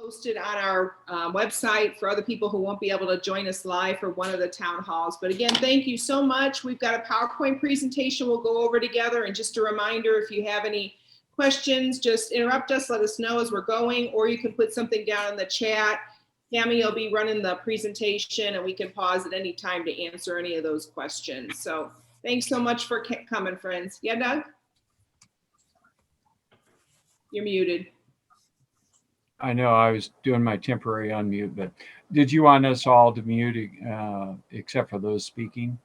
Posted on our website for other people who won't be able to join us live for one of the town halls. But again, thank you so much. We've got a PowerPoint presentation we'll go over together. And just a reminder, if you have any questions, just interrupt us, let us know as we're going, or you can put something down in the chat. Tammy will be running the presentation and we can pause at any time to answer any of those questions. So thanks so much for coming, friends. Yeah, Doug? You're muted. I know I was doing my temporary unmute, but did you want us all to mute except for those speaking?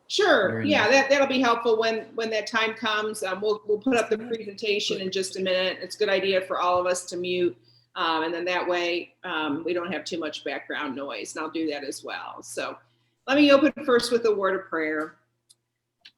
Sure. Yeah, that'll be helpful when that time comes. We'll put up the presentation in just a minute. It's a good idea for all of us to mute. And then that way we don't have too much background noise, and I'll do that as well. So let me open first with a word of prayer.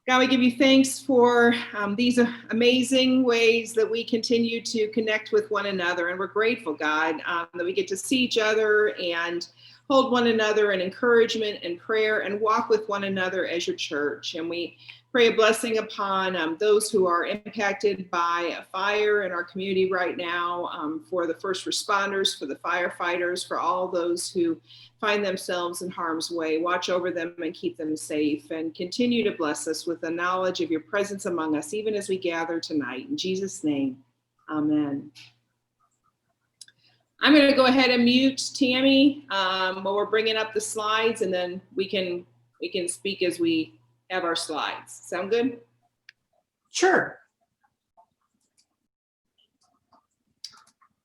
God, we give you thanks for these amazing ways that we continue to connect with one another. And we're grateful, God, that we get to see each other and hold one another in encouragement and prayer and walk with one another as your church. And we pray a blessing upon those who are impacted by a fire in our community right now, for the first responders, for the firefighters, for all those who find themselves in harm's way. Watch over them and keep them safe, and continue to bless us with the knowledge of your presence among us, even as we gather tonight. In Jesus' name, amen. I'm going to go ahead and mute Tammy while we're bringing up the slides, and then we can speak as we have our slides. Sound good? Sure.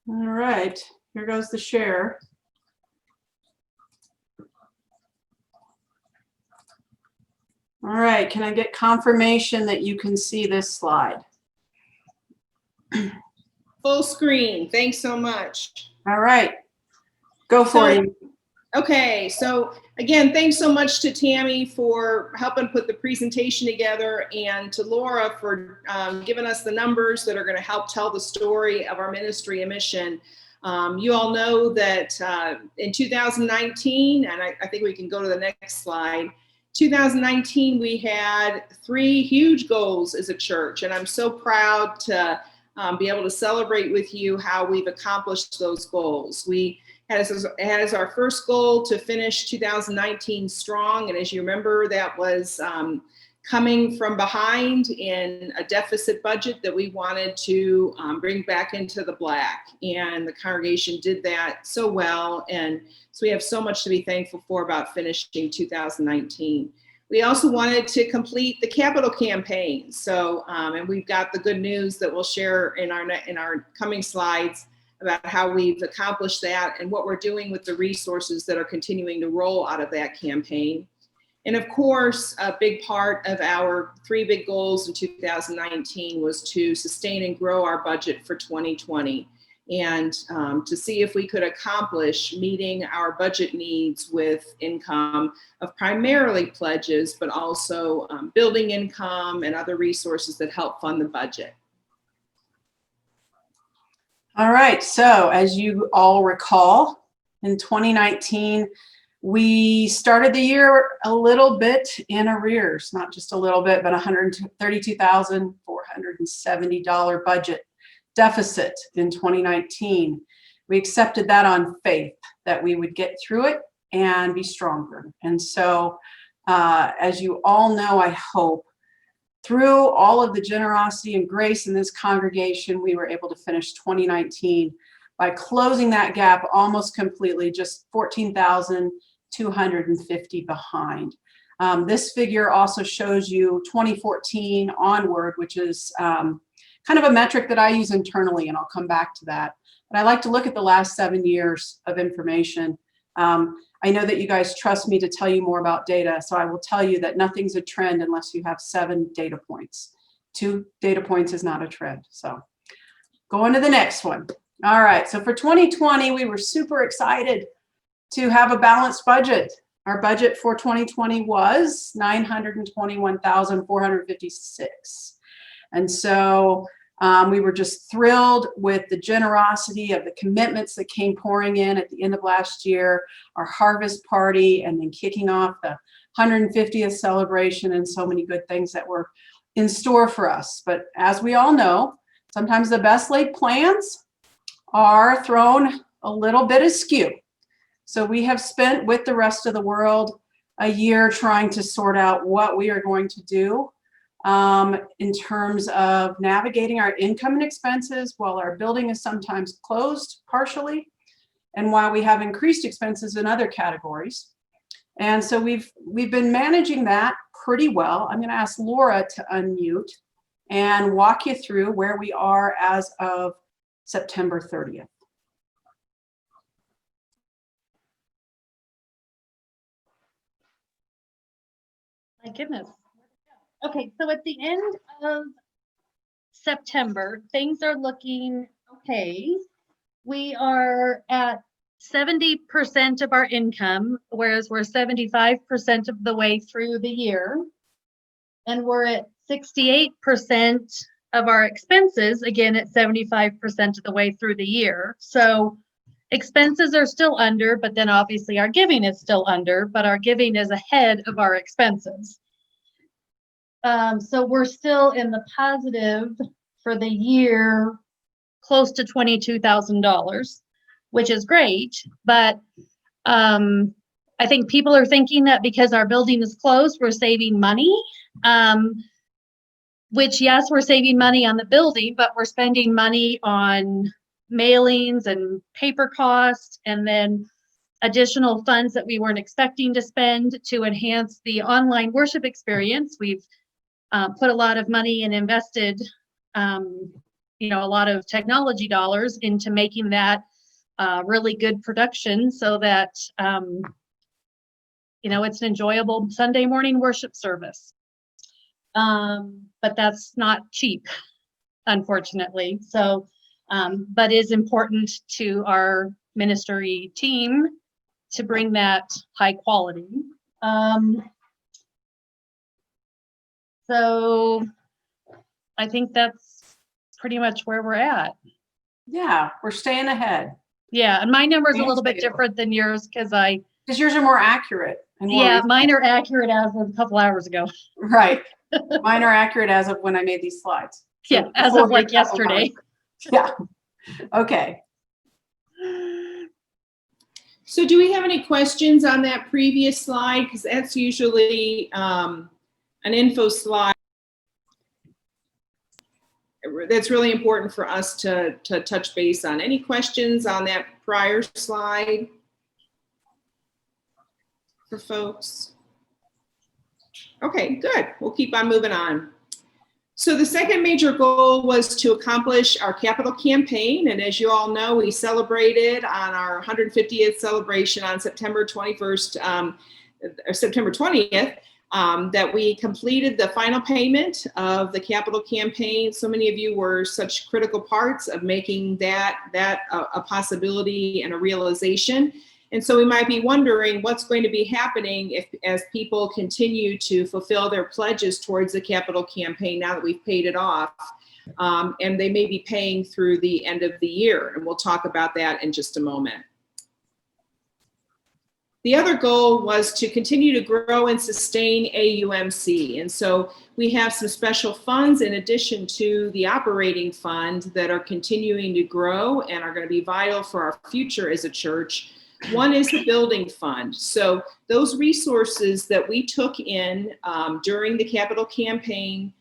All right, here goes the share. All right, can I get confirmation that you can see this slide? Full screen. Thanks so much. All right, go for it. Okay, so again, thanks so much to Tammy for helping put the presentation together, and to Laura for giving us the numbers that are going to help tell the story of our ministry and mission. You all know that in 2019, and I think we can go to the next slide, 2019, we had 3 huge goals as a church, and I'm so proud to be able to celebrate with you how we've accomplished those goals. We had as our first goal to finish 2019 strong, and as you remember, that was coming from behind in a deficit budget that we wanted to bring back into the black, and the congregation did that so well, and so we have so much to be thankful for about finishing 2019. We also wanted to complete the capital campaign. So, and we've got the good news that we'll share in our coming slides about how we've accomplished that and what we're doing with the resources that are continuing to roll out of that campaign. And of course, a big part of our 3 big goals in 2019 was to sustain and grow our budget for 2020. And to see if we could accomplish meeting our budget needs with income of primarily pledges, but also building income and other resources that help fund the budget. All right, so as you all recall, in 2019, we started the year a little bit in arrears, not just a little bit, but $132,470 budget deficit in 2019. We accepted that on faith that we would get through it and be stronger. And so, as you all know, I hope, through all of the generosity and grace in this congregation, we were able to finish 2019 by closing that gap almost completely, just $14,250 behind. This figure also shows you 2014 onward, which is kind of a metric that I use internally, and I'll come back to that. But I like to look at the last 7 years of information. I know that you guys trust me to tell you more about data, so I will tell you that nothing's a trend unless you have 7 data points. 2 data points is not a trend. So going to the next one. All right, so for 2020, we were super excited to have a balanced budget. Our budget for 2020 was $921,456. And so we were just thrilled with the generosity of the commitments that came pouring in at the end of last year, our harvest party, and then kicking off the 150th celebration, and so many good things that were in store for us. But as we all know, sometimes the best laid plans are thrown a little bit askew. So we have spent with the rest of the world a year trying to sort out what we are going to do in terms of navigating our income and expenses while our building is sometimes closed partially, and while we have increased expenses in other categories. And so we've been managing that pretty well. I'm going to ask Laura to unmute and walk you through where we are as of September 30th. My goodness. Okay, so at the end of September, things are looking okay. We are at 70% of our income, whereas we're 75% of the way through the year. And we're at 68% of our expenses, again at 75% of the way through the year. So expenses are still under, but then obviously our giving is still under, but our giving is ahead of our expenses. So we're still in the positive for the year, close to $22,000, which is great. But I think people are thinking that because our building is closed, we're saving money, which yes, we're saving money on the building, but we're spending money on mailings and paper costs, and then additional funds that we weren't expecting to spend to enhance the online worship experience. We've put a lot of money and invested, a lot of technology dollars into making that really good production so that, it's an enjoyable Sunday morning worship service. But that's not cheap, unfortunately. So, but is important to our ministry team to bring that high quality. So I think that's pretty much where we're at. Yeah, we're staying ahead. Yeah, and my number's a Thanks, little bit Dale. different than yours because yours are more accurate. And more yeah, recent. mine are accurate as of a couple hours ago. Right. Mine are accurate as of when I made these slides. So Yeah, as before of like your couple yesterday. months. Yeah. Okay. So do we have any questions on that previous slide? Because that's usually an info slide. That's really important for us to touch base on. Any questions on that prior slide for folks? Okay, good. We'll keep on moving on. So the second major goal was to accomplish our capital campaign. And as you all know, we celebrated on our 150th celebration on September 21st, or September 20th, that we completed the final payment of the capital campaign. So many of you were such critical parts of making that a possibility and a realization. And so we might be wondering what's going to be happening as people continue to fulfill their pledges towards the capital campaign now that we've paid it off. And they may be paying through the end of the year. And we'll talk about that in just a moment. The other goal was to continue to grow and sustain AUMC. And so we have some special funds in addition to the operating fund that are continuing to grow and are going to be vital for our future as a church. One is the building fund. So those resources that we took in during the capital campaign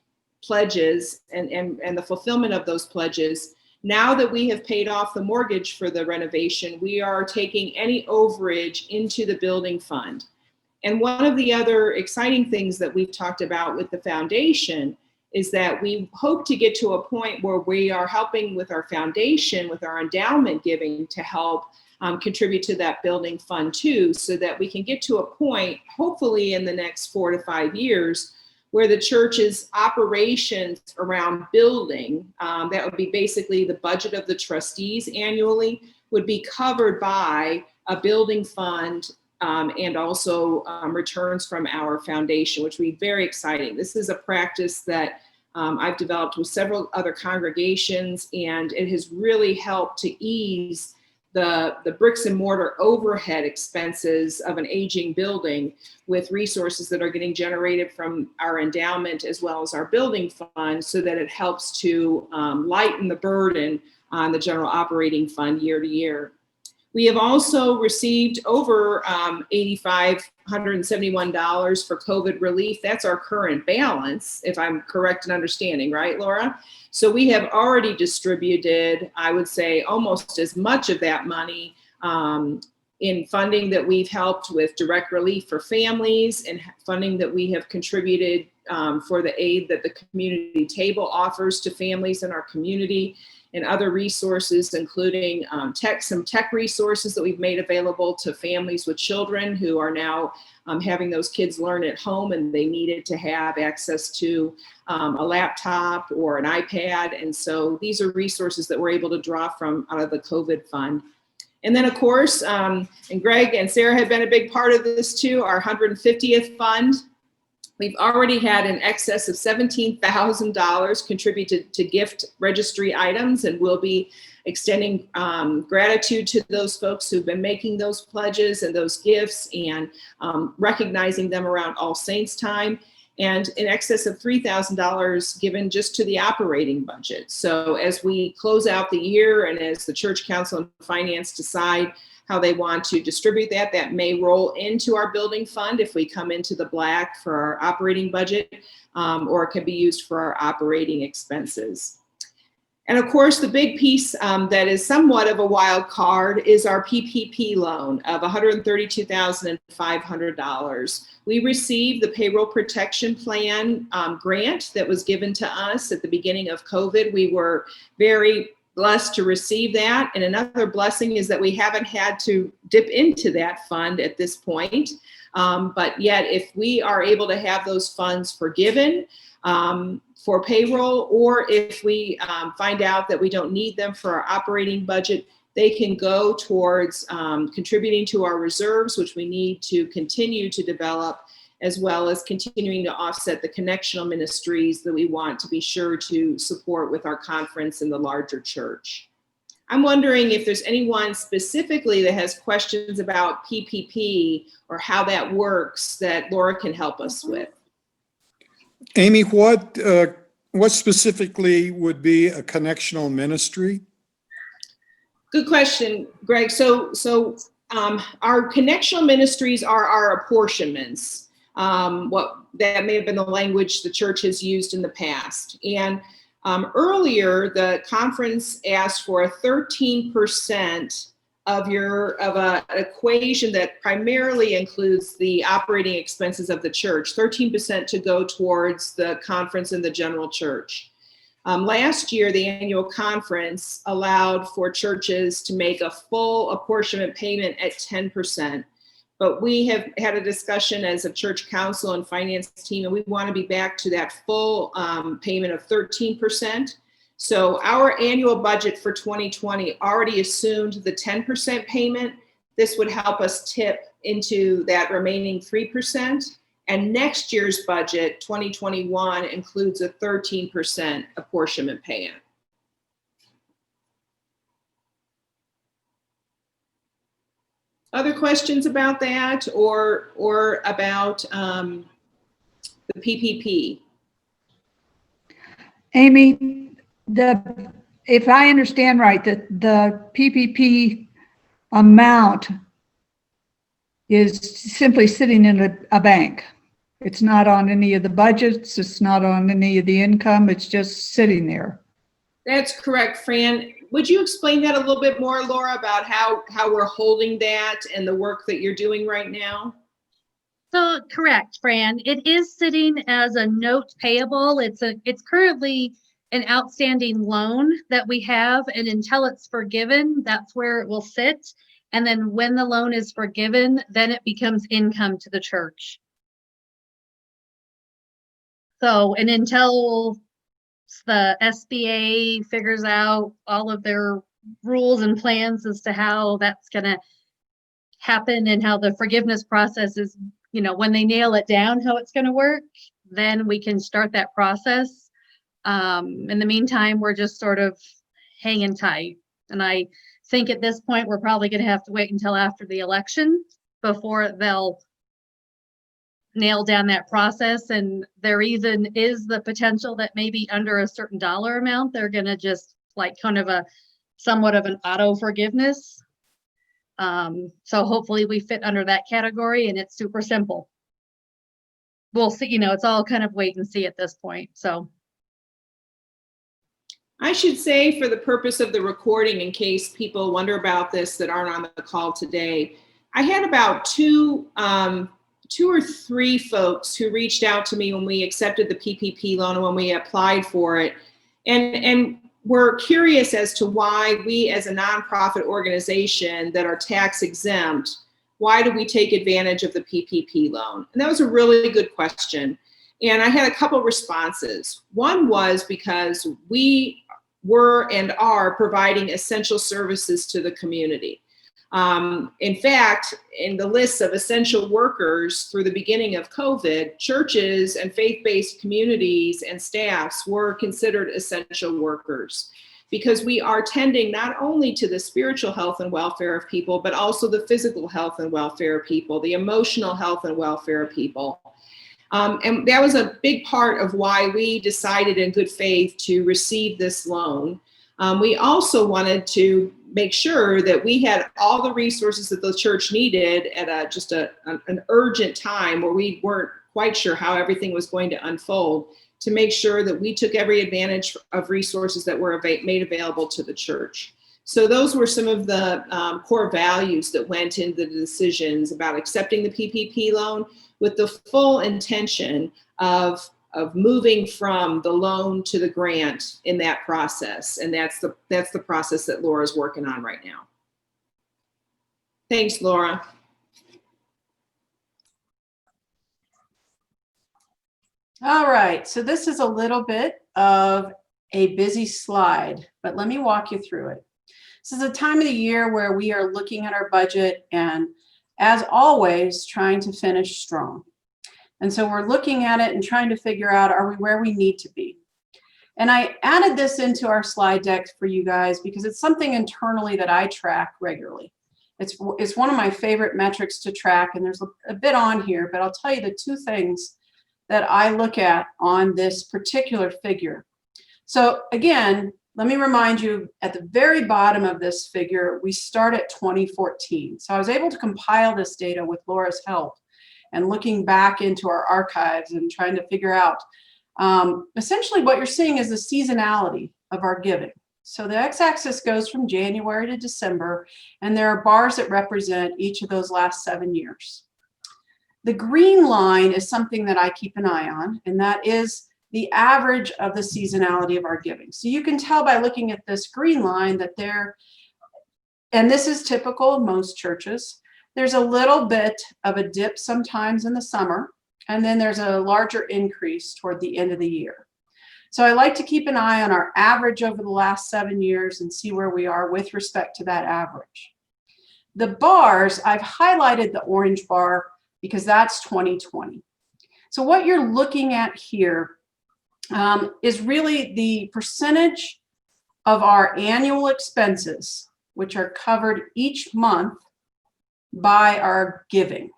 pledges and the fulfillment of those pledges, now that we have paid off the mortgage for the renovation, we are taking any overage into the building fund. And one of the other exciting things that we've talked about with the foundation is that we hope to get to a point where we are helping with our foundation, with our endowment giving to help contribute to that building fund too, so that we can get to a point, hopefully in the next 4 to 5 years, where the church's operations around building, that would be basically the budget of the trustees annually, would be covered by a building fund and also returns from our foundation, which would be very exciting. This is a practice that I've developed with several other congregations, and it has really helped to ease the bricks and mortar overhead expenses of an aging building with resources that are getting generated from our endowment as well as our building fund, so that it helps to lighten the burden on the general operating fund year to year. We have also received over $8,571 for COVID relief. That's our current balance, if I'm correct in understanding, right, Laura? So we have already distributed, I would say, almost as much of that money in funding that we've helped with direct relief for families and funding that we have contributed for the aid that the community table offers to families in our community, and other resources, including some tech resources that we've made available to families with children who are now having those kids learn at home, and they needed to have access to a laptop or an iPad. And so these are resources that we're able to draw from out of the COVID fund. And then, of course, and Greg and Sarah have been a big part of this too, our 150th fund. We've already had in excess of $17,000 contributed to gift registry items, and we'll be extending gratitude to those folks who've been making those pledges and those gifts, and recognizing them around All Saints time, and in excess of $3,000 given just to the operating budget. So as we close out the year and as the Church Council and Finance decide how they want to distribute that, that may roll into our building fund if we come into the black for our operating budget, or it can be used for our operating expenses. And of course, the big piece that is somewhat of a wild card is our PPP loan of $132,500. We received the Payroll Protection Plan grant that was given to us at the beginning of COVID. We were very blessed to receive that. And another blessing is that we haven't had to dip into that fund at this point. But yet, if we are able to have those funds forgiven for payroll, or if we find out that we don't need them for our operating budget, they can go towards contributing to our reserves, which we need to continue to develop, as well as continuing to offset the connectional ministries that we want to be sure to support with our conference in the larger church. I'm wondering if there's anyone specifically that has questions about PPP or how that works that Laura can help us with. Amy, what specifically would be a connectional ministry? Good question, Greg. So our connectional ministries are our apportionments. What that may have been the language the church has used in the past. And earlier, the conference asked for a 13% of an equation that primarily includes the operating expenses of the church, 13% to go towards the conference and the general church. Last year, the annual conference allowed for churches to make a full apportionment payment at 10%. But we have had a discussion as a church council and finance team, and we want to be back to that full payment of 13%. So our annual budget for 2020 already assumed the 10% payment. This would help us tip into that remaining 3%. And next year's budget, 2021, includes a 13% apportionment payment. Other questions about that, or about the PPP? Amy, if I understand right, the PPP amount is simply sitting in a bank. It's not on any of the budgets. It's not on any of the income. It's just sitting there. That's correct, Fran. Would you explain that a little bit more, Laura, about how we're holding that and the work that you're doing right now? So correct, Fran. It is sitting as a note payable. It's currently an outstanding loan that we have, and until it's forgiven, that's where it will sit. And then when the loan is forgiven, then it becomes income to the church. So, and until the SBA figures out all of their rules and plans as to how that's going to happen and how the forgiveness process is, when they nail it down, how it's going to work, then we can start that process. In the meantime, we're just sort of hanging tight. And I think at this point, we're probably going to have to wait until after the election before they'll nail down that process. And there even is the potential that maybe under a certain dollar amount, they're going to just like kind of somewhat of an auto forgiveness. So hopefully we fit under that category, and it's super simple. We'll see, it's all kind of wait and see at this point. So I should say, for the purpose of the recording, in case people wonder about this that aren't on the call today, I had about two or three folks who reached out to me when we accepted the PPP loan and when we applied for it, and were curious as to why we, as a nonprofit organization that are tax exempt, why do we take advantage of the PPP loan? And that was a really good question. And I had a couple responses. One was because we were and are providing essential services to the community. In fact, in the list of essential workers through the beginning of COVID, churches and faith-based communities and staffs were considered essential workers, because we are tending not only to the spiritual health and welfare of people, but also the physical health and welfare of people, the emotional health and welfare of people. And that was a big part of why we decided in good faith to receive this loan. We also wanted to make sure that we had all the resources that the church needed at an urgent time where we weren't quite sure how everything was going to unfold, to make sure that we took every advantage of resources that were made available to the church. So those were some of the core values that went into the decisions about accepting the PPP loan, with the full intention of moving from the loan to the grant in that process. And that's the process that Laura's working on right now. Thanks, Laura. All right, so this is a little bit of a busy slide, but let me walk you through it. This is a time of the year where we are looking at our budget and, as always, trying to finish strong. And so we're looking at it and trying to figure out, are we where we need to be? And I added this into our slide deck for you guys because it's something internally that I track regularly. It's one of my favorite metrics to track, and there's a bit on here, but I'll tell you the two things that I look at on this particular figure. So again, let me remind you, at the very bottom of this figure, we start at 2014. So I was able to compile this data with Laura's help and looking back into our archives and trying to figure out, essentially what you're seeing is the seasonality of our giving. So the x-axis goes from January to December, and there are bars that represent each of those last 7 years. The green line is something that I keep an eye on, and that is the average of the seasonality of our giving. So you can tell by looking at this green line that and this is typical of most churches, there's a little bit of a dip sometimes in the summer, and then there's a larger increase toward the end of the year. So I like to keep an eye on our average over the last 7 years and see where we are with respect to that average. The bars, I've highlighted the orange bar because that's 2020. So what you're looking at here is really the percentage of our annual expenses, which are covered each month by our giving.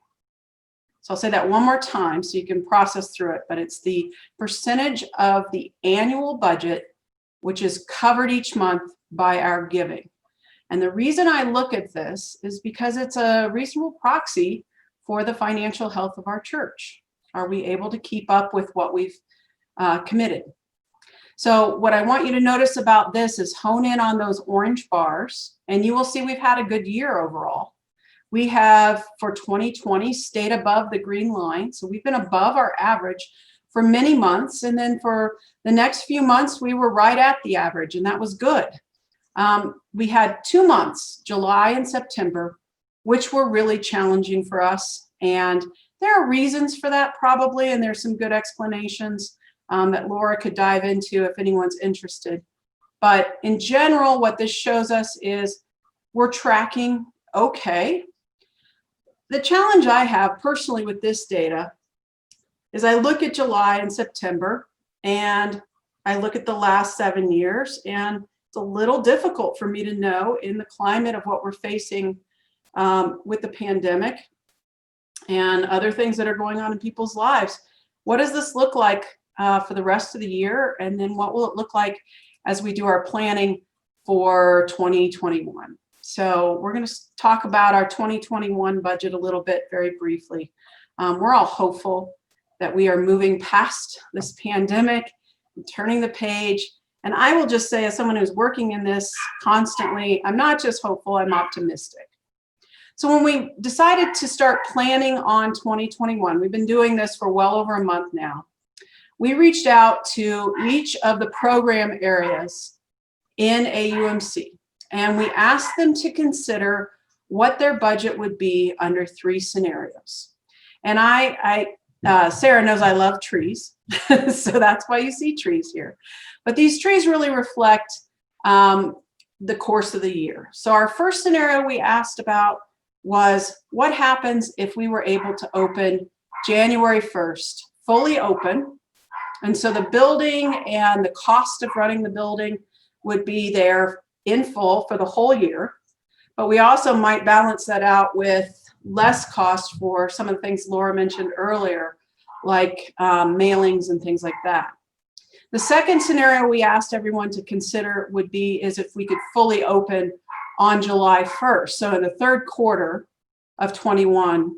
So I'll say that one more time so you can process through it, but it's the percentage of the annual budget which is covered each month by our giving. And the reason I look at this is because it's a reasonable proxy for the financial health of our church. Are we able to keep up with what we've committed? So what I want you to notice about this is hone in on those orange bars, and you will see we've had a good year overall. We have, for 2020, stayed above the green line. So we've been above our average for many months. And then for the next few months, we were right at the average, and that was good. We had 2 months, July and September, which were really challenging for us. And there are reasons for that probably, and there's some good explanations that Laura could dive into if anyone's interested. But in general, what this shows us is we're tracking okay. The challenge I have personally with this data is I look at July and September, and I look at the last 7 years, and it's a little difficult for me to know in the climate of what we're facing with the pandemic and other things that are going on in people's lives. What does this look like for the rest of the year? And then what will it look like as we do our planning for 2021? So we're going to talk about our 2021 budget a little bit very briefly. We're all hopeful that we are moving past this pandemic and turning the page. And I will just say, as someone who's working in this constantly, I'm not just hopeful, I'm optimistic. So when we decided to start planning on 2021, we've been doing this for well over a month now. We reached out to each of the program areas in AUMC, and we asked them to consider what their budget would be under 3 scenarios. And Sarah knows I love trees, so that's why you see trees here. But these trees really reflect the course of the year. So our first scenario we asked about was what happens if we were able to open January 1st, fully open. And so the building and the cost of running the building would be there in full for the whole year. But we also might balance that out with less cost for some of the things Laura mentioned earlier, like mailings and things like that. The second scenario we asked everyone to consider would be is if we could fully open on July 1st. So in the third quarter of 21,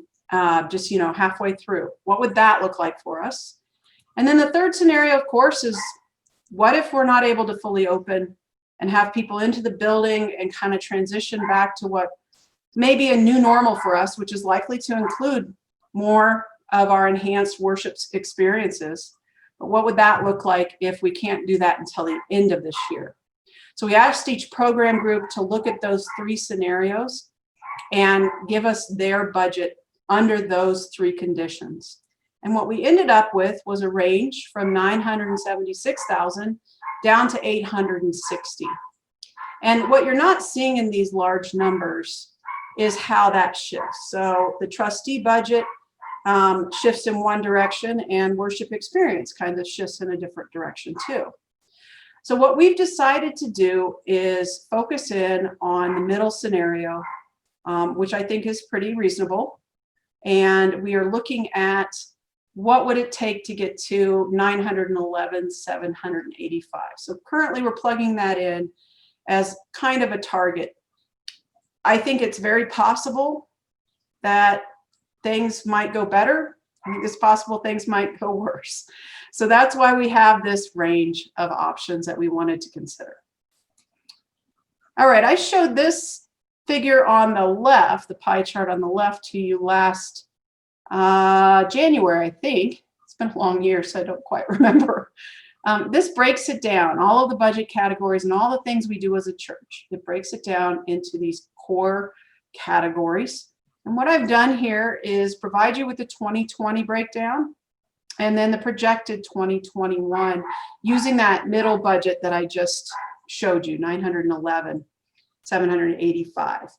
just, halfway through, what would that look like for us? And then the third scenario, of course, is what if we're not able to fully open and have people into the building and kind of transition back to what may be a new normal for us, which is likely to include more of our enhanced worship experiences. But what would that look like if we can't do that until the end of this year? So we asked each program group to look at those 3 scenarios and give us their budget under those 3 conditions. And what we ended up with was a range from $976,000 down to $860,000. And what you're not seeing in these large numbers is how that shifts. So the trustee budget shifts in one direction, and worship experience kind of shifts in a different direction too. So what we've decided to do is focus in on the middle scenario, which I think is pretty reasonable. And we are looking at what would it take to get to $911,785. So currently we're plugging that in as kind of a target. I think it's very possible that things might go better. I think it's possible things might go worse. So that's why we have this range of options that we wanted to consider. All right, I showed this figure on the left, the pie chart on the left to you last January, I think. It's been a long year, so I don't quite remember. This breaks it down, all of the budget categories and all the things we do as a church. It breaks it down into these core categories. And what I've done here is provide you with the 2020 breakdown and then the projected 2021 using that middle budget that I just showed you, $911,785.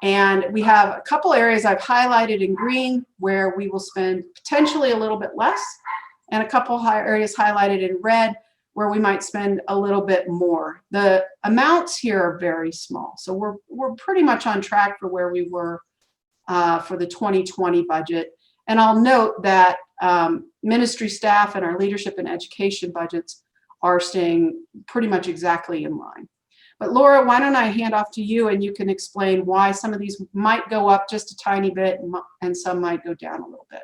And we have a couple areas I've highlighted in green where we will spend potentially a little bit less, and a couple areas highlighted in red where we might spend a little bit more. The amounts here are very small, so we're pretty much on track for where we were for the 2020 budget. And I'll note that ministry staff and our leadership and education budgets are staying pretty much exactly in line. But Laura, why don't I hand off to you and you can explain why some of these might go up just a tiny bit and some might go down a little bit.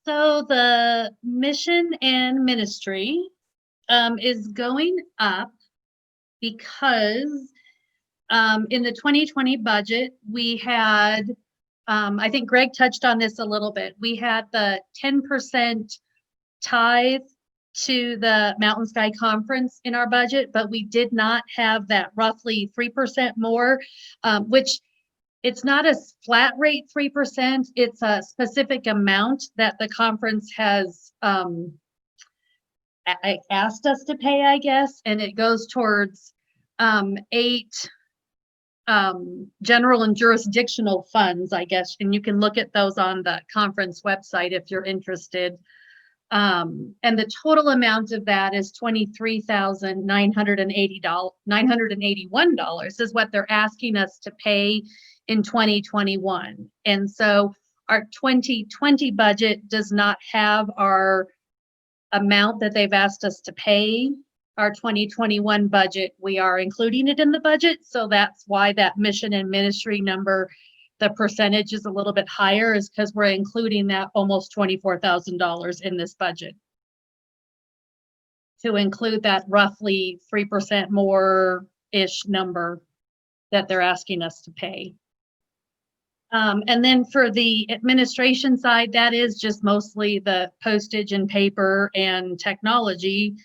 So the mission and ministry is going up because in the 2020 budget, we had, I think Greg touched on this a little bit. We had the 10% tithe to the Mountain Sky Conference in our budget, but we did not have that roughly 3% more, which it's not a flat rate 3%. It's a specific amount that the conference has asked us to pay, I guess, and it goes towards 8 general and jurisdictional funds, I guess, and you can look at those on the conference website if you're interested. And the total amount of that is $23,981 is what they're asking us to pay in 2021. And so our 2020 budget does not have our amount that they've asked us to pay our 2021 budget. We are including it in the budget, so that's why that mission and ministry number, the percentage is a little bit higher, is because we're including that almost $24,000 in this budget. To include that roughly 3% more-ish number that they're asking us to pay. And then for the administration side, that is just mostly the postage and paper and technology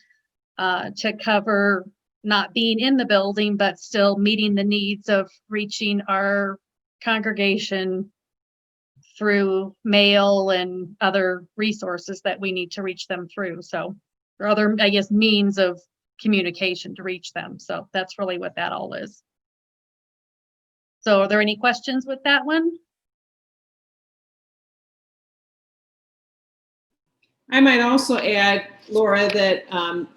to cover not being in the building, but still meeting the needs of reaching our congregation through mail and other resources that we need to reach them through. So, or other, I guess, means of communication to reach them. So that's really what that all is. So are there any questions with that one? I might also add, Laura, that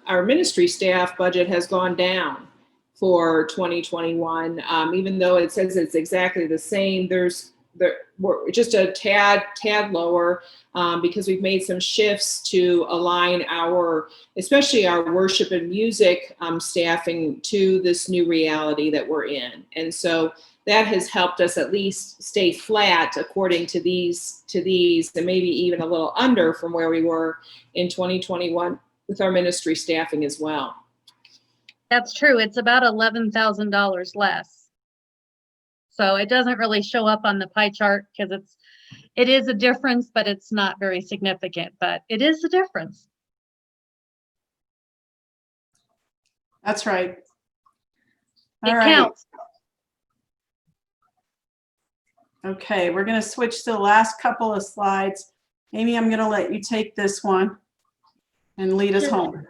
our ministry staff budget has gone down for 2021. Even though it says it's exactly the same, we're just a tad lower because we've made some shifts to align especially our worship and music staffing to this new reality that we're in. And so that has helped us at least stay flat according to these, and maybe even a little under from where we were in 2021 with our ministry staffing as well. That's true. It's about $11,000 less. So it doesn't really show up on the pie chart because it is a difference, but it's not very significant, but it is a difference. That's right. It All right. counts. Okay, we're going to switch to the last couple of slides. Amy, I'm going to let you take this one and lead us home.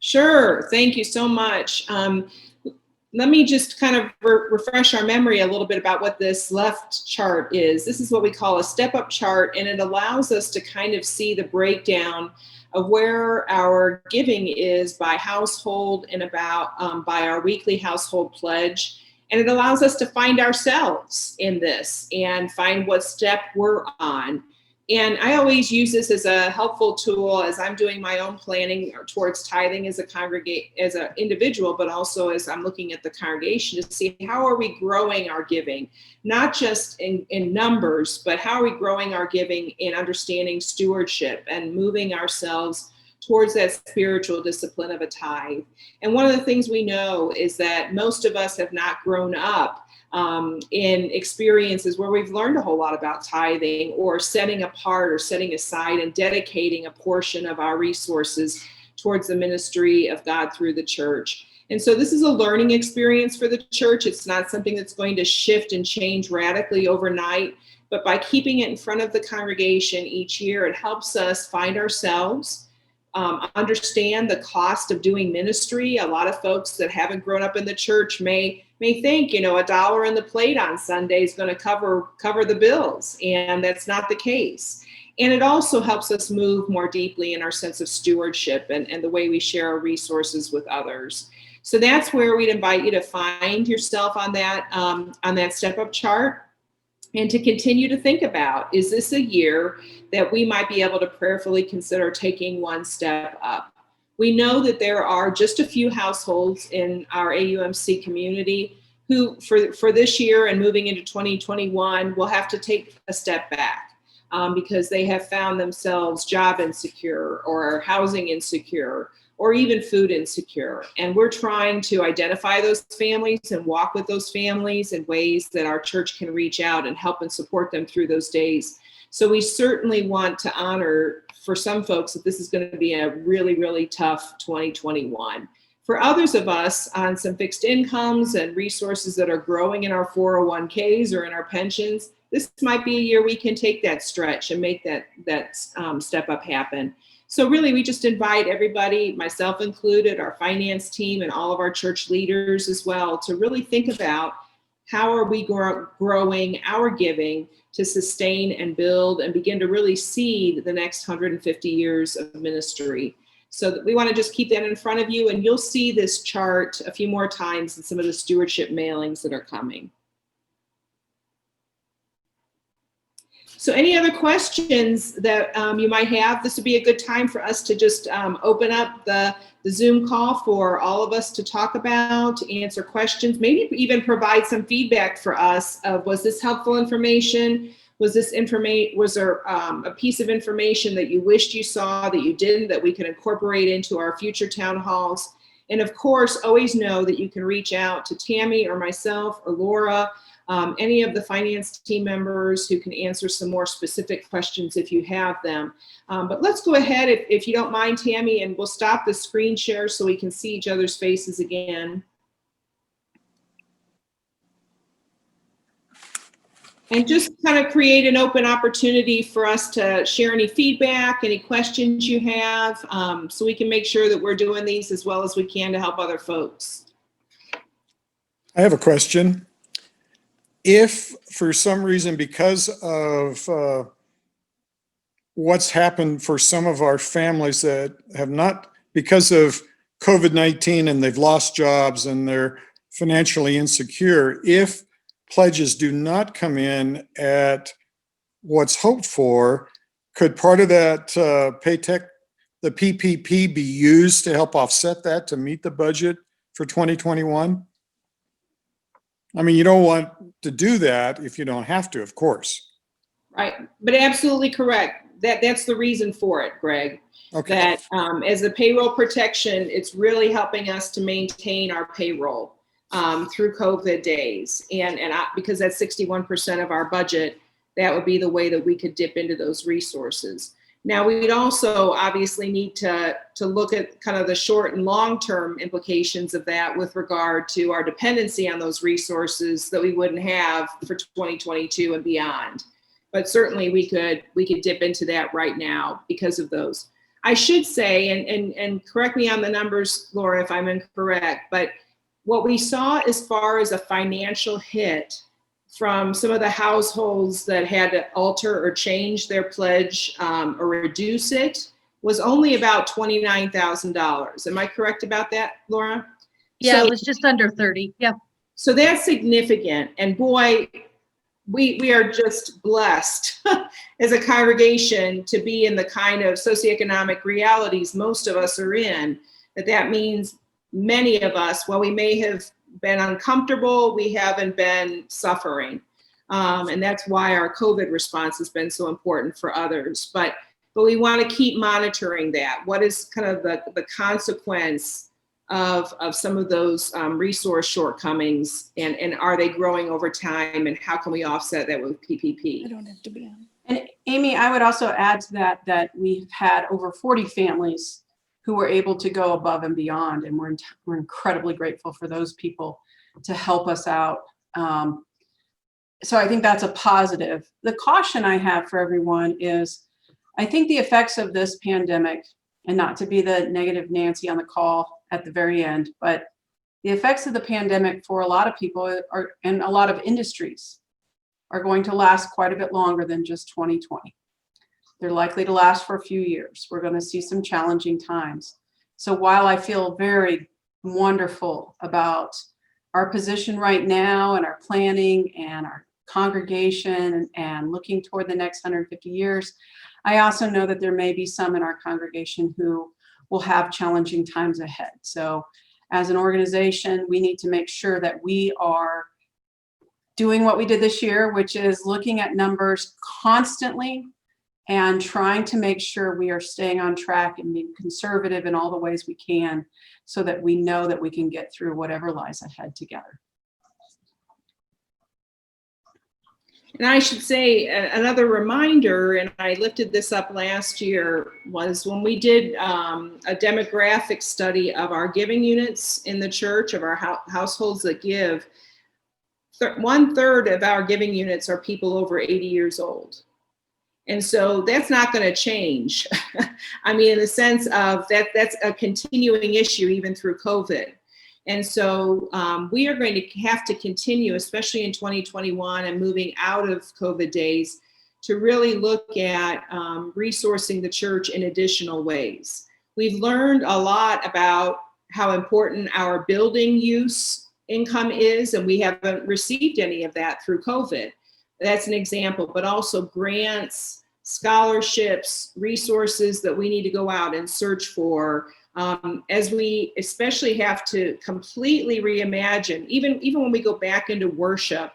Sure. Thank you so much. Let me just kind of refresh our memory a little bit about what this left chart is. This is what we call a step-up chart, and it allows us to kind of see the breakdown of where our giving is by household and by our weekly household pledge. And it allows us to find ourselves in this and find what step we're on. And I always use this as a helpful tool as I'm doing my own planning towards tithing as as an individual, but also as I'm looking at the congregation to see how are we growing our giving, not just in numbers, but how are we growing our giving in understanding stewardship and moving ourselves towards that spiritual discipline of a tithe. And one of the things we know is that most of us have not grown up in experiences where we've learned a whole lot about tithing or setting apart or setting aside and dedicating a portion of our resources towards the ministry of God through the church. And so this is a learning experience for the church. It's not something that's going to shift and change radically overnight, but by keeping it in front of the congregation each year, it helps us find ourselves, understand the cost of doing ministry. A lot of folks that haven't grown up in the church may think, $1 in the plate on Sunday is going to cover the bills, and that's not the case. And it also helps us move more deeply in our sense of stewardship and the way we share our resources with others. So that's where we'd invite you to find yourself on that step-up chart, and to continue to think about, is this a year that we might be able to prayerfully consider taking one step up? We know that there are just a few households in our AUMC community who, for this year and moving into 2021, will have to take a step back because they have found themselves job insecure or housing insecure or even food insecure. And we're trying to identify those families and walk with those families in ways that our church can reach out and help and support them through those days. So we certainly want to honor for some folks that this is going to be a really, really tough 2021. For others of us on some fixed incomes and resources that are growing in our 401ks or in our pensions, this might be a year we can take that stretch and make that step up happen. So really, we just invite everybody, myself included, our finance team, and all of our church leaders as well, to really think about how are we growing our giving to sustain and build and begin to really see the next 150 years of ministry. So that we want to just keep that in front of you, and you'll see this chart a few more times in some of the stewardship mailings that are coming. So any other questions that you might have? This would be a good time for us to just open up the Zoom call for all of us to talk about, to answer questions, maybe even provide some feedback for us of, was this helpful information? Was there a piece of information that you wished you saw that you didn't, that we could incorporate into our future town halls? And of course, always know that you can reach out to Tammy or myself or Laura, any of the finance team members who can answer some more specific questions if you have them. But let's go ahead, if you don't mind, Tammy, and we'll stop the screen share so we can see each other's faces again. And just kind of create an open opportunity for us to share any feedback, any questions you have, so we can make sure that we're doing these as well as we can to help other folks. I have a question. If for some reason, because of what's happened for some of our families that have not, because of COVID-19 and they've lost jobs and they're financially insecure, if pledges do not come in at what's hoped for, could part of that Paytech, the PPP, be used to help offset that to meet the budget for 2021? I mean, you don't want to do that if you don't have to, of course. Right, but absolutely correct. That's the reason for it, Greg. Okay. That as a payroll protection, it's really helping us to maintain our payroll through COVID days. And because that's 61% of our budget, that would be the way that we could dip into those resources. Now, we'd also obviously need to look at kind of the short and long-term implications of that with regard to our dependency on those resources that we wouldn't have for 2022 and beyond. But certainly we could dip into that right now because of those. I should say, and correct me on the numbers, Laura, if I'm incorrect, but what we saw as far as a financial hit from some of the households that had to alter or change their pledge or reduce it was only about $29,000. Am I correct about that, Laura? Yeah, So, it was just under 30. Yeah. so that's significant. And boy, we are just blessed as a congregation to be in the kind of socioeconomic realities most of us are in, that means many of us, while we may have been uncomfortable, we haven't been suffering. And that's why our COVID response has been so important for others. But we want to keep monitoring that. What is kind of the consequence of some of those resource shortcomings, and are they growing over time, and how can we offset that with PPP? I don't have to be on. And Amy, I would also add to that we've had over 40 families who were able to go above and beyond, and we're incredibly grateful for those people to help us out. So I think that's a positive. The caution I have for everyone is, I think the effects of this pandemic, and not to be the negative Nancy on the call at the very end, but the effects of the pandemic for a lot of people and a lot of industries are going to last quite a bit longer than just 2020. They're likely to last for a few years. We're going to see some challenging times. So while I feel very wonderful about our position right now and our planning and our congregation and looking toward the next 150 years, I also know that there may be some in our congregation who will have challenging times ahead. So as an organization, we need to make sure that we are doing what we did this year, which is looking at numbers constantly and trying to make sure we are staying on track and being conservative in all the ways we can, so that we know that we can get through whatever lies ahead together. And I should say another reminder, and I lifted this up last year, was when we did a demographic study of our giving units in the church, of our households that give, 1/3 of our giving units are people over 80 years old. And so that's not going to change. I mean, in the sense of that's a continuing issue even through COVID. And so we are going to have to continue, especially in 2021 and moving out of COVID days, to really look at resourcing the church in additional ways. We've learned a lot about how important our building use income is, and we haven't received any of that through COVID. That's an example, but also grants, scholarships, resources that we need to go out and search for, as we especially have to completely reimagine, even when we go back into worship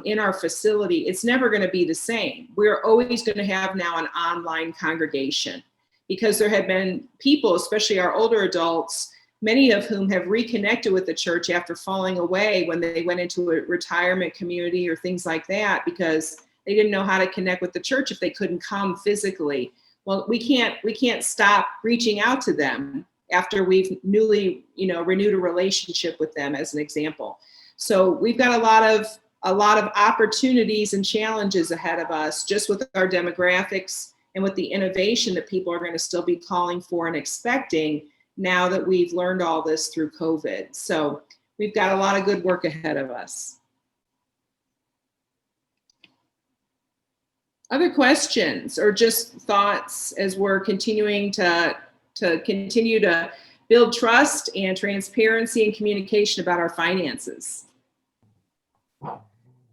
in our facility, it's never going to be the same. We're always going to have now an online congregation, because there have been people, especially our older adults, many of whom have reconnected with the church after falling away when they went into a retirement community or things like that, because they didn't know how to connect with the church if they couldn't come physically. Well, we can't stop reaching out to them after we've newly, renewed a relationship with them, as an example. So we've got a lot of opportunities and challenges ahead of us, just with our demographics and with the innovation that people are going to still be calling for and expecting, now that we've learned all this through COVID. So we've got a lot of good work ahead of us. Other questions or just thoughts as we're continuing to continue to build trust and transparency and communication about our finances?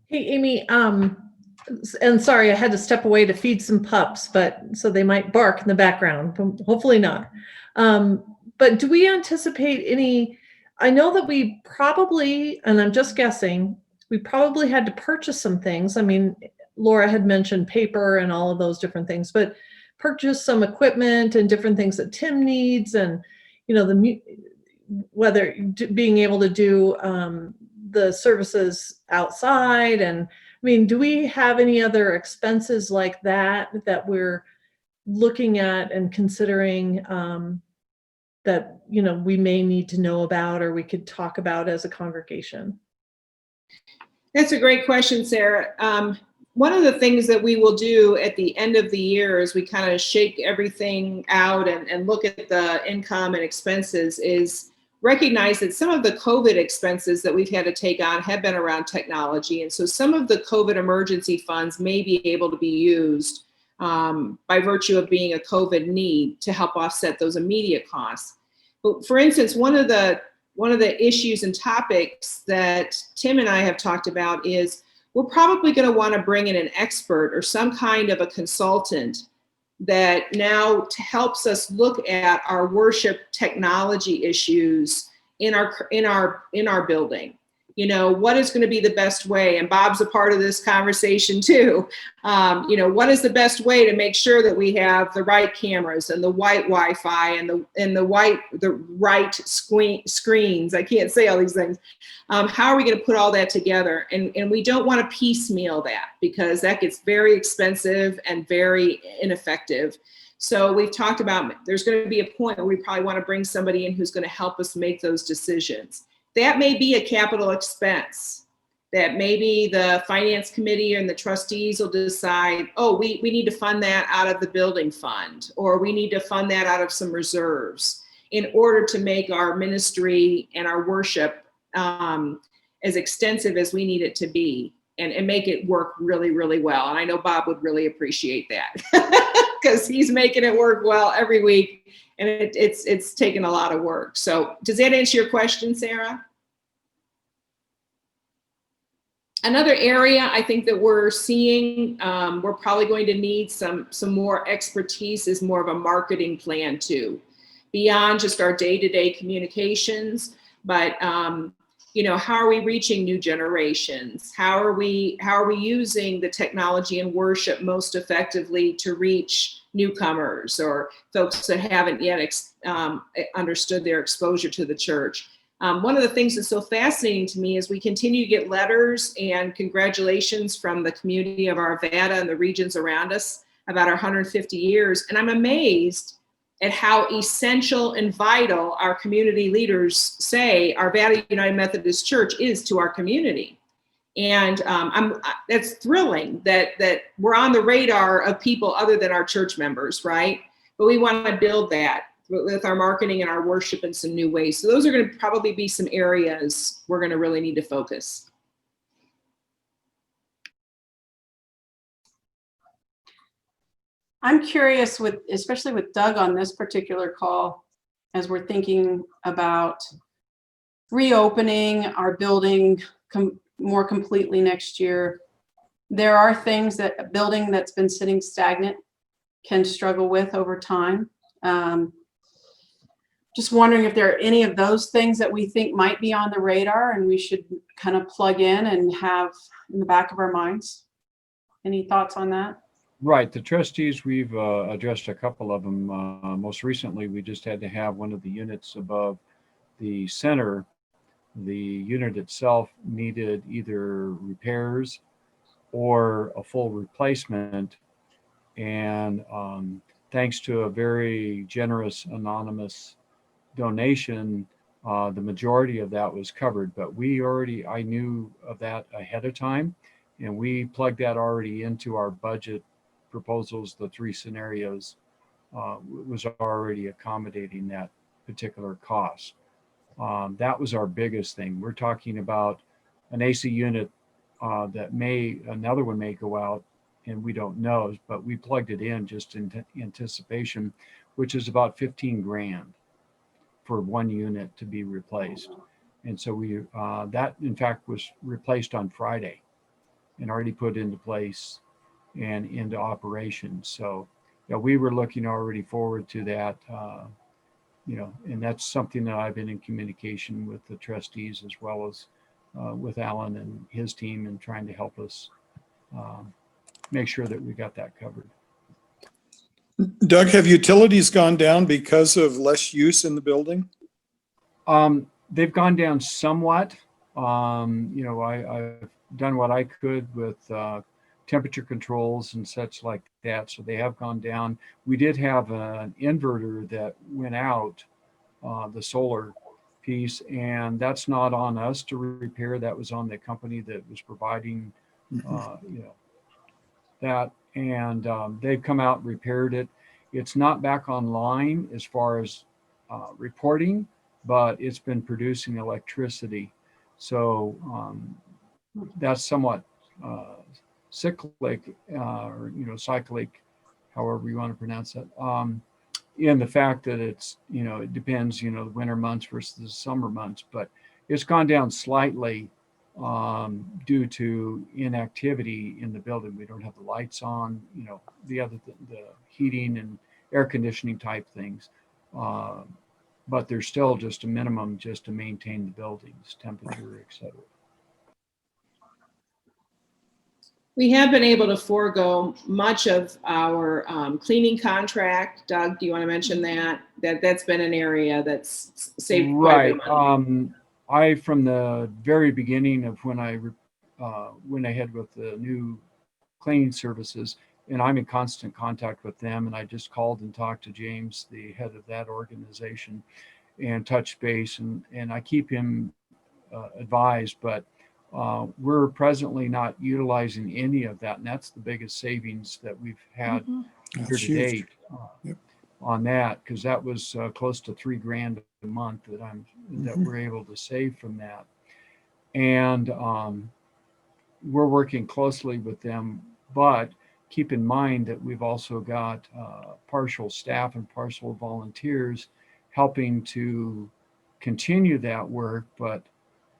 Hey, Amy, and sorry, I had to step away to feed some pups, but so they might bark in the background, but hopefully not. But do we anticipate any, I know that we probably, and I'm just guessing, we probably had to purchase some things. I mean, Laura had mentioned paper and all of those different things, but purchase some equipment and different things that Tim needs, and, whether being able to do the services outside. And I mean, do we have any other expenses like that we're looking at and considering that, we may need to know about or we could talk about as a congregation? That's a great question, Sarah. One of the things that we will do at the end of the year as we kind of shake everything out and look at the income and expenses is recognize that some of the COVID expenses that we've had to take on have been around technology. And so some of the COVID emergency funds may be able to be used by virtue of being a COVID need to help offset those immediate costs. But for instance, one of the issues and topics that Tim and I have talked about is we're probably going to want to bring in an expert or some kind of a consultant that now helps us look at our worship technology issues in our building. What is going to be the best way? And Bob's a part of this conversation too. What is the best way to make sure that we have the right cameras and the white Wi-Fi and the right screens? I can't say all these things. How are we going to put all that together? And we don't want to piecemeal that, because that gets very expensive and very ineffective. So we've talked about there's going to be a point where we probably want to bring somebody in who's going to help us make those decisions. That may be a capital expense that maybe the finance committee and the trustees will decide, oh, we need to fund that out of the building fund, or we need to fund that out of some reserves in order to make our ministry and our worship as extensive as we need it to be, and make it work really, really well. And I know Bob would really appreciate that because he's making it work well every week. And it's taken a lot of work. So does that answer your question, Sarah? Another area I think that we're seeing, we're probably going to need some more expertise is more of a marketing plan too, beyond just our day-to-day communications, but how are we reaching new generations? How are we using the technology in worship most effectively to reach newcomers or folks that haven't yet understood their exposure to the church? One of the things that's so fascinating to me is we continue to get letters and congratulations from the community of Arvada and the regions around us about our 150 years. And I'm amazed at how essential and vital our community leaders say Arvada United Methodist Church is to our community. And that's thrilling that we're on the radar of people other than our church members, right? But we want to build that with our marketing and our worship in some new ways. So those are going to probably be some areas we're going to really need to focus. I'm curious especially with Doug on this particular call, as we're thinking about reopening our building more completely next year. There are things that a building that's been sitting stagnant can struggle with over time. Just wondering if there are any of those things that we think might be on the radar and we should kind of plug in and have in the back of our minds. Any thoughts on that? Right. The trustees, we've addressed a couple of them. Most recently, we just had to have one of the units above the center. The unit itself needed either repairs or a full replacement. And thanks to a very generous anonymous donation, the majority of that was covered. But I knew of that ahead of time, and we plugged that already into our budget proposals. The 3 scenarios was already accommodating that particular cost. That was our biggest thing. We're talking about an AC unit that another one may go out, and we don't know, but we plugged it in just in anticipation, which is about 15 grand for one unit to be replaced. And so that in fact was replaced on Friday and already put into place and into operation. So yeah, we were looking already forward to that, and that's something that I've been in communication with the trustees as well as with Alan and his team, and trying to help us make sure that we got that covered. Doug, have utilities gone down because of less use in the building? They've gone down somewhat. I've done what I could with temperature controls and such like that, so they have gone down. We did have an inverter that went out, the solar piece, and that's not on us to repair. That was on the company that was providing, that, and they've come out and repaired it. It's not back online as far as reporting, but it's been producing electricity. So that's somewhat cyclic, or cyclic, however you want to pronounce that. In the fact that it's, it depends, the winter months versus the summer months, but it's gone down slightly due to inactivity in the building. We don't have the lights on, the heating and air conditioning type things. But there's still just a minimum just to maintain the building's temperature, et cetera. We have been able to forego much of our cleaning contract. Doug, do you want to mention that? That's been an area that's saved quite a bit of money. I, from the very beginning of when I went ahead with the new cleaning services, and I'm in constant contact with them, and I just called and talked to James, the head of that organization, and touched base, and I keep him advised, but we're presently not utilizing any of that, and that's the biggest savings that we've had here That's to huge. date Yep. on that, because that was close to $3 grand a month that we're able to save from that. And we're working closely with them, but keep in mind that we've also got partial staff and partial volunteers helping to continue that work, but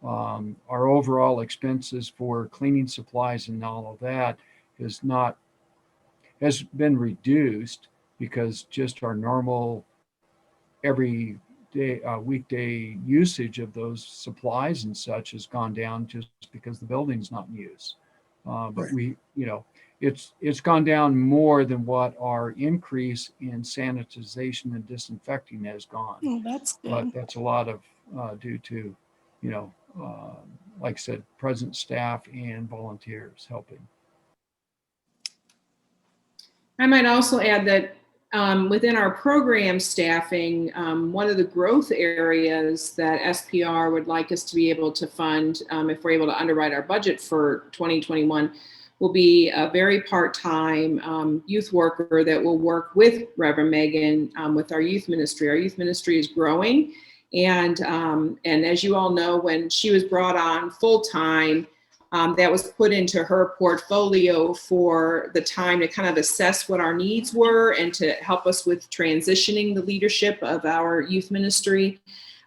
our overall expenses for cleaning supplies and all of that has been reduced, because just our normal every day weekday usage of those supplies and such has gone down, just because the building's not in use. But Right. it's gone down more than what our increase in sanitization and disinfecting has gone. Oh, that's good. But that's a lot of due to, like I said, present staff and volunteers helping. I might also add that within our program staffing, one of the growth areas that SPR would like us to be able to fund, if we're able to underwrite our budget for 2021, will be a very part-time youth worker that will work with Reverend Megan with our youth ministry. Our youth ministry is growing, and as you all know, when she was brought on full-time, that was put into her portfolio for the time to kind of assess what our needs were and to help us with transitioning the leadership of our youth ministry.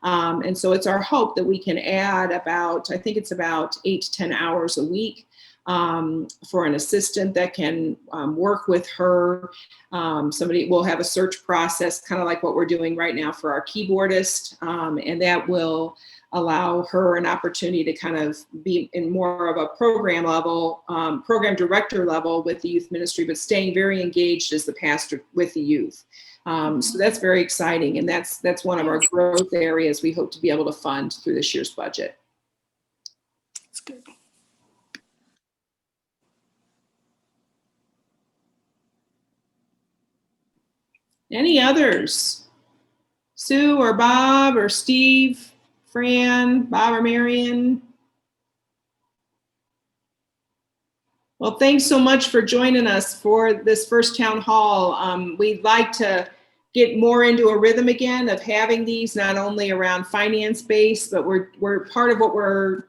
And so it's our hope that we can add I think it's about 8 to 10 hours a week for an assistant that can work with her. Somebody will have a search process, kind of like what we're doing right now for our keyboardist, and that will allow her an opportunity to kind of be in more of a program level, program director level with the youth ministry, but staying very engaged as the pastor with the youth. So that's very exciting, and that's one of our growth areas we hope to be able to fund through this year's budget. That's good. Any others? Sue or Bob or Steve, Fran, Bob or Marion? Well, thanks so much for joining us for this first town hall. We'd like to get more into a rhythm again of having these not only around finance based, but we're part of what we're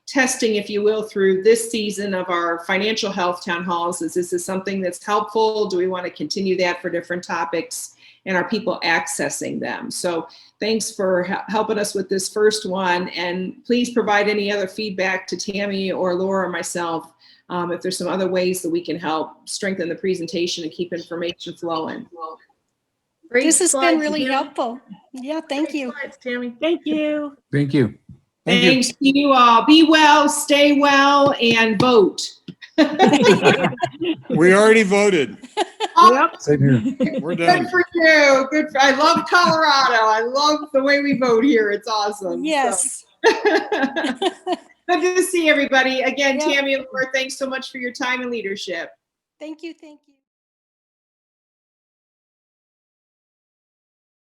testing, if you will, through this season of our financial health town halls. Is this something that's helpful? Do we want to continue that for different topics? And are people accessing them? So thanks for helping us with this first one. And please provide any other feedback to Tammy or Laura or myself if there's some other ways that we can help strengthen the presentation and keep information flowing. Great This has been slides, really Tammy. helpful. Yeah, thank Great you. slides, Tammy. Thank you. Thank you. Thank you. Thanks to you all. Be well, stay well, and vote. We already voted. Yep. Same here. We're Good done. for you. Good. I love Colorado. I love the way we vote here. It's awesome. Yes. Good to see everybody. Again, Yep. Tammy and Laura, thanks so much for your time and leadership. Thank you. Thank you.